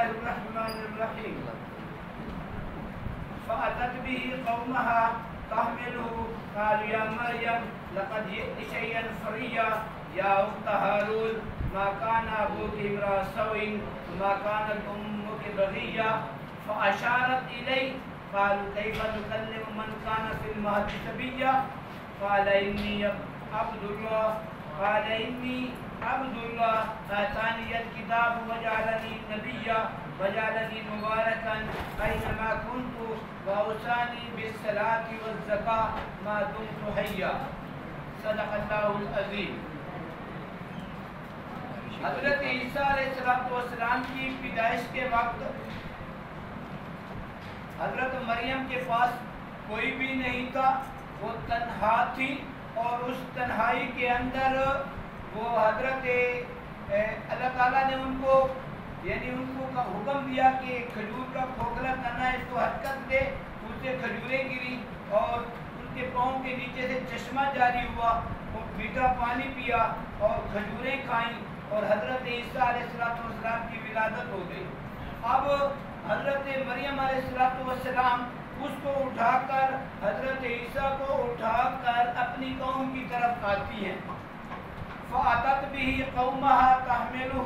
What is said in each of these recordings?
الرحمن الرحیم فأتت به قومها تحمله قالوا یا مریم لقد جئت شيئا فريا یا اخت ہارون ما كان ابوك امرأ سوء وما كانت امك بغيا فأشارت إليه قالوا كيف نكلم من كان في المهد صبيا قال إني عبد الله آتاني الكتاب وجعلني نبيا وجعلني مباركا أينما كنت وأوصاني بالصلاة والزكاة ما دمت حيا صدق الله العظیم۔ حضرت عیسیٰ علیہ السلام کی پیدائش کے وقت حضرت مریم کے پاس کوئی بھی نہیں تھا، وہ تنہا تھی، اور اس تنہائی کے اندر وہ حضرت اللہ تعالیٰ نے ان کو حکم دیا کہ کھجور کا کھوکھلا تنا اس کو حرکت دے، اس سے کھجوریں گری اور ان کے پاؤں کے نیچے سے چشمہ جاری ہوا، وہ میٹھا پانی پیا اور کھجوریں کھائیں اور حضرت عیسیٰ علیہ السلام کی ولادت ہو گئی۔ اب حضرت مریم علیہ السلام اس کو اٹھا کر حضرت عیسیٰ کو اٹھا کر اپنی قوم کی طرف آتی ہیں۔ فَأَتَتْ بِهِ قَوْمَهَا تَحْمِلُهُ،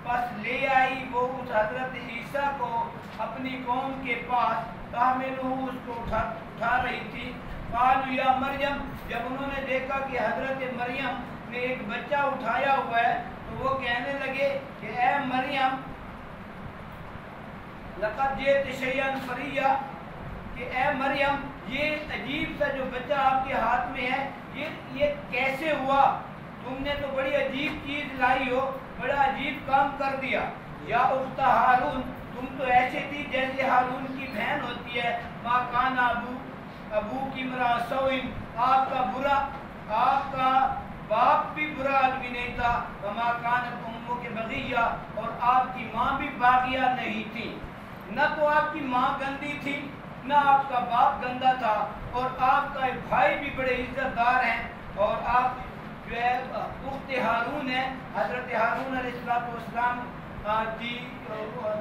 پس لے آئی وہ اس حضرت عیسیٰ کو اپنی قوم کے پاس، تحملہ اس کو اٹھا رہی تھی۔ قالوا یا مریم، جب انہوں نے دیکھا کہ حضرت مریم نے ایک بچہ اٹھایا ہوا ہے تو وہ کہنے لگے کہ اے مریم لقد جئت شیئا فریا، کہ اے مریم یہ عجیب سا جو بچہ آپ کے ہاتھ میں ہے یہ کیسے ہوا؟ تم نے تو بڑی عجیب چیز لائی ہو، بڑا عجیب کام کر دیا۔ یا اخت ہارون، تم تو ایسے تھی جیسے ہارون کی بہن ہوتی ہے۔ ما کان ابو کی امرأ سوء، آپ کا باپ بھی برا آدمی نہیں تھا۔ وما کانت امک بغیہ، اور آپ کی ماں بھی باغیہ نہیں تھی۔ نہ تو آپ کی ماں گندی تھی نہ آپ کا باپ گندا تھا، اور آپ کا ایک بھائی بھی بڑے عزت دار ہیں، اور آپ جو ہے اخت ہارون ہے، حضرت ہارون علیہ السلام کی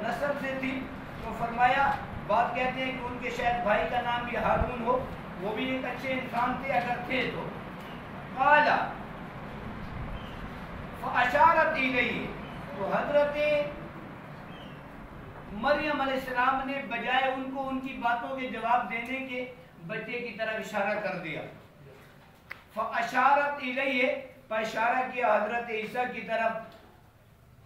نسل سے تھی۔ تو فرمایا، بات کہتے ہیں کہ ان کے شاید بھائی کا نام بھی ہارون ہو، وہ بھی ایک اچھے انسان تھے اگر تھے تو۔ قال فاشارت الیہ، تو حضرت مریم علیہ السلام نے بجائے ان کو ان کی باتوں کے جواب دینے کے بچے کی طرف اشارہ کر دیا۔ فاشارت الیہ، اشارہ کیا حضرت عیسیٰ کی طرف۔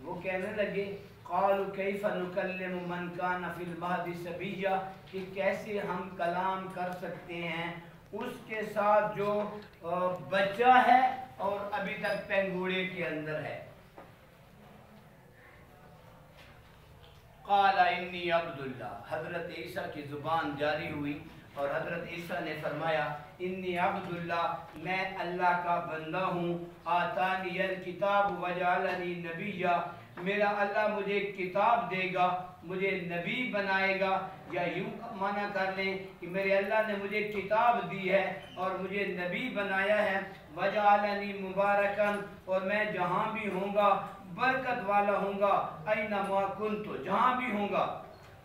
وہ کہنے لگے قالوا کیف نکلم من کان فی المہد صبیا، کہ کیسے ہم کلام کر سکتے ہیں اس کے ساتھ جو بچہ ہے اور ابھی تک پنگوڑے کے اندر ہے۔ قال انی عبد اللہ، حضرت عیسیٰ کی زبان جاری ہوئی اور حضرت عیسیٰ نے فرمایا انی عبد اللہ، میں اللہ کا بندہ ہوں۔ آتانی الکتاب وجعلنی نبیا، میرا اللہ مجھے کتاب دے گا، مجھے نبی بنائے گا، یا یوں معنی کر لیں کہ میرے اللہ نے مجھے کتاب دی ہے اور مجھے نبی بنایا ہے۔ وجعلنی مبارکا، اور میں جہاں بھی ہوں گا برکت والا ہوں گا، اینما کنت، جہاں بھی ہوں گا۔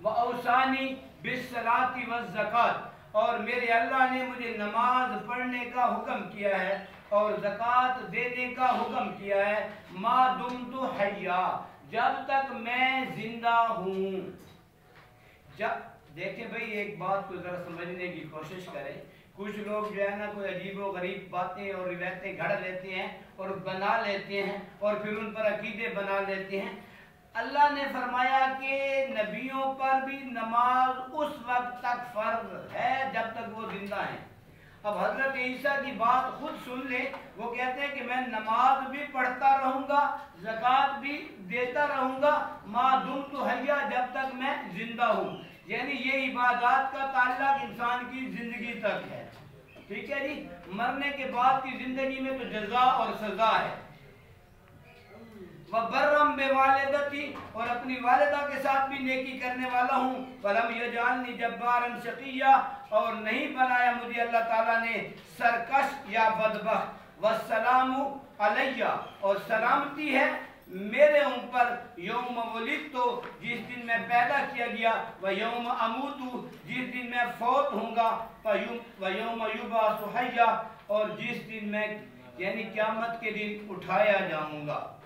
وَأَوْصَانِي بِالصَّلَاةِ وَالزَّكَاةِ، اور میرے اللہ نے مجھے نماز پڑھنے کا حکم کیا ہے اور زکوٰۃ دینے کا حکم کیا ہے، ما دمت حیا، جب تک میں زندہ ہوں۔ دیکھیں بھئی، ایک بات کو ذرا سمجھنے کی کوشش کریں۔ کچھ لوگ جو ہے نا کوئی عجیب و غریب باتیں اور روایتیں گھڑ لیتے ہیں اور بنا لیتے ہیں اور پھر ان پر عقیدے بنا لیتے ہیں۔ اللہ نے فرمایا کہ نبیوں پر بھی نماز اس وقت تک فرض ہے جب تک وہ زندہ ہیں۔ اب حضرت عیسیٰ کی بات خود سن لیں، وہ کہتے ہیں کہ میں نماز بھی پڑھتا رہوں گا، زکوٰۃ بھی دیتا رہوں گا، ما دمت حیا، جب تک میں زندہ ہوں۔ یعنی یہ عبادات کا تعلق انسان کی زندگی تک ہے، ٹھیک ہے جی۔ مرنے کے بعد کی زندگی میں تو جزا اور سزا ہے۔ وَبَرًّا بِوَالِدَتِي، اور اپنی والدہ کے ساتھ بھی نیکی کرنے والا ہوں۔ وَلَمْ يَجْعَلْنِي جَبَّارًا شَقِيًّا، اور نہیں بنایا مجھے اللہ تعالیٰ نے سرکش یا بدبخت۔ وَالسَّلَامُ عَلَيَّ، اور سلامتی ہے میرے اوپر یوم ولدتو جس دن میں پیدا کیا گیا، و یوم اموتو جس دن میں فوت ہوں گا، و یوم یبعث حیا اور جس دن میں یعنی قیامت کے دن اٹھایا جاؤں گا۔